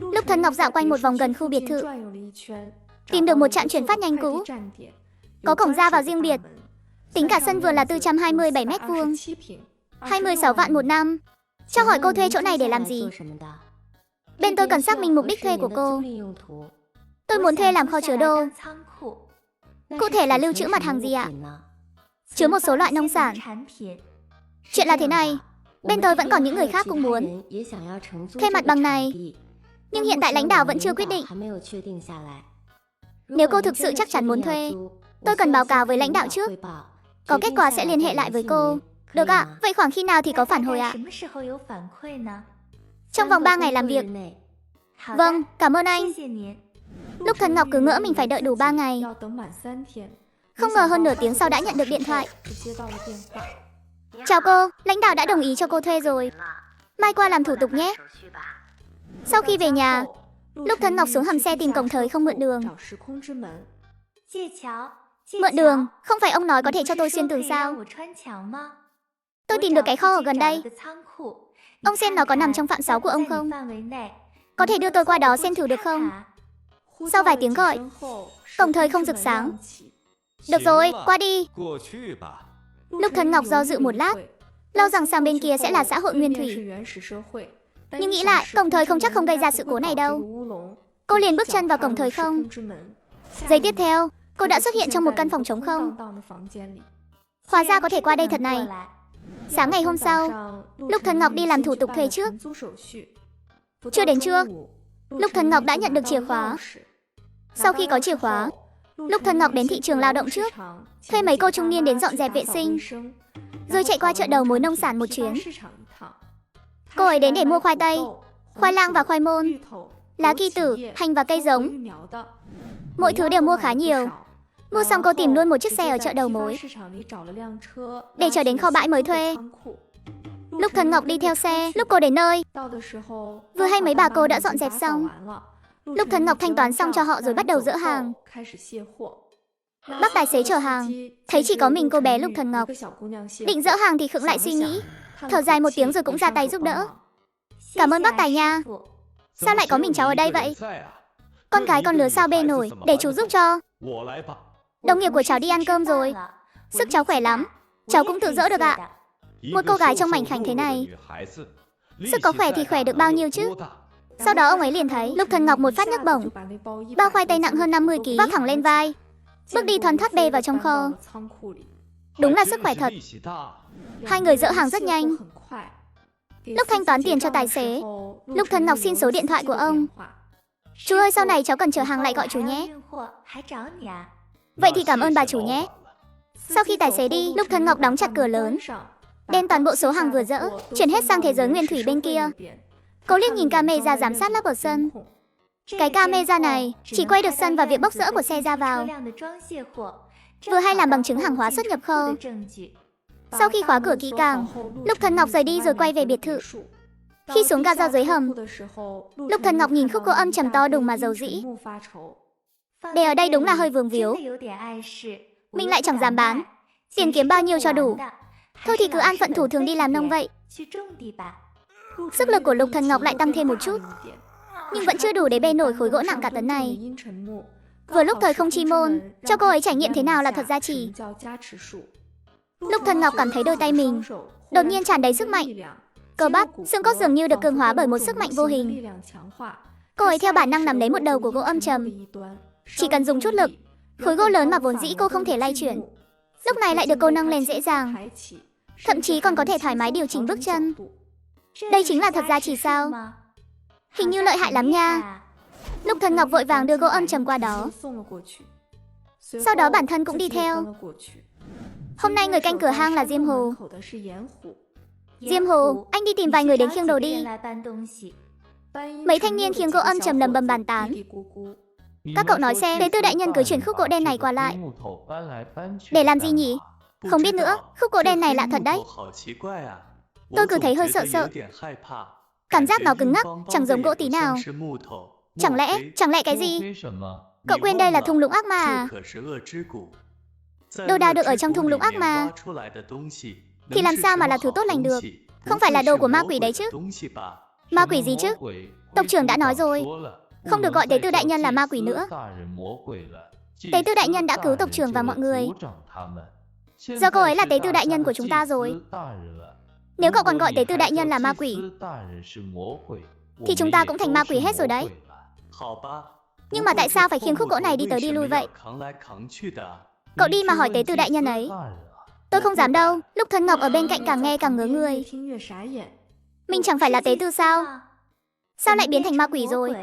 Lúc Thần Ngọc dạo quanh một vòng gần khu biệt thự, tìm được một trạm chuyển phát nhanh cũ, có cổng ra vào riêng biệt. Tính cả sân vườn là 427 m², 26 vạn một năm. Cho hỏi cô thuê chỗ này để làm gì? Bên tôi cần xác minh mục đích thuê của cô. Tôi muốn thuê làm kho chứa đồ. Cụ thể là lưu trữ mặt hàng gì ạ? Chứa một số loại nông sản. Chuyện là thế này, bên tôi vẫn còn những người khác cũng muốn thuê mặt bằng này, nhưng hiện tại lãnh đạo vẫn chưa quyết định. Nếu cô thực sự chắc chắn muốn thuê, tôi cần báo cáo với lãnh đạo trước. Có kết quả sẽ liên hệ lại với cô. Được ạ, vậy khoảng khi nào thì có phản hồi ạ? Trong vòng 3 ngày làm việc. Vâng, cảm ơn anh. Lúc Thần Ngọc cứ ngỡ mình phải đợi đủ 3 ngày. Không ngờ hơn nửa tiếng sau đã nhận được điện thoại. Chào cô, lãnh đạo đã đồng ý cho cô thuê rồi. Mai qua làm thủ tục nhé. Sau khi về nhà, lúc Thần Ngọc xuống hầm xe tìm cổng thời không mượn đường. Mượn đường, không phải ông nói có thể cho tôi xuyên tường sao? Tôi tìm được cái kho ở gần đây. Ông xem nó có nằm trong phạm 6 của ông không? Có thể đưa tôi qua đó xem thử được không? Sau vài tiếng gọi, cổng thời không rực sáng. Được rồi, qua đi. Lúc Thần Ngọc do dự một lát, lo rằng sang bên kia sẽ là xã hội nguyên thủy. Nhưng nghĩ lại, cổng thời không chắc không gây ra sự cố này đâu. Cô liền bước chân vào cổng thời không. Giây tiếp theo, cô đã xuất hiện trong một căn phòng trống không. Hóa ra có thể qua đây thật này. Sáng ngày hôm sau, lúc Thần Ngọc đi làm thủ tục thuê trước. Chưa đến trưa, lúc Thần Ngọc đã nhận được chìa khóa. Sau khi có chìa khóa, lúc Thần Ngọc đến thị trường lao động trước, thuê mấy cô trung niên đến dọn dẹp vệ sinh, rồi chạy qua chợ đầu mối nông sản một chuyến. Cô ấy đến để mua khoai tây, khoai lang và khoai môn, lá kỳ tử, hành và cây giống. Mỗi thứ đều mua khá nhiều. Mua xong cô tìm luôn một chiếc xe ở chợ đầu mối để chở đến kho bãi mới thuê. Lúc Thần Ngọc đi theo xe, lúc cô đến nơi, vừa hay mấy bà cô đã dọn dẹp xong. Lúc Thần Ngọc thanh toán xong cho họ rồi bắt đầu dỡ hàng. Bác tài xế chở hàng, thấy chỉ có mình cô bé Lúc Thần Ngọc. Định dỡ hàng thì khựng lại suy nghĩ, thở dài một tiếng rồi cũng ra tay giúp đỡ. Cảm ơn bác tài nha. Sao lại có mình cháu ở đây vậy? Con gái con lứa sao bê nổi, để chú giúp cho. Đồng nghiệp của cháu đi ăn cơm rồi. Sức cháu khỏe lắm, cháu cũng tự dỡ được ạ. Một cô gái trông mảnh khảnh thế này, sức có khỏe thì khỏe được bao nhiêu chứ? Sau đó ông ấy liền thấy Lúc Thần Ngọc một phát nhấc bổng, bao khoai tây nặng hơn 50 kg vác thẳng lên vai, bước đi thoăn thoắt bê vào trong kho. Đúng là sức khỏe thật. Hai người dỡ hàng rất nhanh. Lúc thanh toán tiền cho tài xế, Lúc Thần Ngọc xin số điện thoại của ông. Chú ơi, sau này cháu cần chở hàng lại gọi chú nhé. Vậy thì cảm ơn bà chủ nhé. Sau khi tài xế đi, Lúc Thần Ngọc đóng chặt cửa lớn, đem toàn bộ số hàng vừa dỡ chuyển hết sang thế giới nguyên thủy bên kia. Cô liếc nhìn camera giám sát lắp ở sân. Cái camera này chỉ quay được sân và việc bốc dỡ của xe ra vào, vừa hay làm bằng chứng hàng hóa xuất nhập kho. Sau khi khóa cửa kỹ càng, Lúc Thần Ngọc rời đi rồi quay về biệt thự. Khi xuống ga ra dưới hầm, Lúc Thần Ngọc nhìn khúc gỗ âm trầm to đùng mà dầu dĩ. Để ở đây đúng là hơi vướng víu. Mình lại chẳng dám bán, tiền kiếm bao nhiêu cho đủ. Thôi thì cứ an phận thủ thường đi làm nông vậy. Sức lực của Lúc Thần Ngọc lại tăng thêm một chút, nhưng vẫn chưa đủ để bê nổi khối gỗ nặng cả tấn này. Vừa lúc thời không chi môn, cho cô ấy trải nghiệm thế nào là thật gia trì. Lúc Thần Ngọc cảm thấy đôi tay mình đột nhiên tràn đầy sức mạnh. Cơ bắp, xương cốt dường như được cường hóa bởi một sức mạnh vô hình. Cô ấy theo bản năng nắm lấy một đầu của gỗ âm trầm. Chỉ cần dùng chút lực, khối gỗ lớn mà vốn dĩ cô không thể lay chuyển, lúc này lại được cô nâng lên dễ dàng. Thậm chí còn có thể thoải mái điều chỉnh bước chân. Đây chính là thật gia trì sao? Hình như lợi hại lắm nha. Lúc Thần Ngọc vội vàng đưa gỗ âm trầm qua đó. Sau đó bản thân cũng đi theo. Hôm nay người canh cửa hang là Diêm Hồ. Diêm Hồ, anh đi tìm vài người đến khiêng đồ đi. Mấy thanh niên khiêng gỗ âm trầm lầm bầm bàn tán. Các cậu nói xem, Tế Tư đại nhân cứ chuyển khúc gỗ đen này qua lại để làm gì nhỉ? Không biết nữa, khúc gỗ đen này lạ thật đấy. Tôi cứ thấy hơi sợ sợ. Cảm giác nó cứng ngắc, chẳng giống gỗ tí nào. Chẳng lẽ cái gì? Cậu quên đây là thung lũng ác ma à? Đồ đào được ở trong thung lũng ác ma thì làm sao mà là thứ tốt lành được? Không phải là đồ của ma quỷ đấy chứ? Ma quỷ gì chứ? Tộc trưởng đã nói rồi, không được gọi tế tư đại nhân là ma quỷ nữa. Tế tư đại nhân đã cứu tộc trưởng và mọi người. Giờ cô ấy là tế tư đại nhân của chúng ta rồi. Nếu cậu còn gọi tế tư đại nhân là ma quỷ, thì chúng ta cũng thành ma quỷ hết rồi đấy. Nhưng mà tại sao phải khiêng khúc gỗ này đi tới đi lui vậy? Cậu đi mà hỏi tế tư đại nhân ấy. Tôi không dám đâu, lúc Thân Ngọc ở bên cạnh càng nghe càng ngớ người. Mình chẳng phải là tế tư sao? Sao lại biến thành ma quỷ rồi?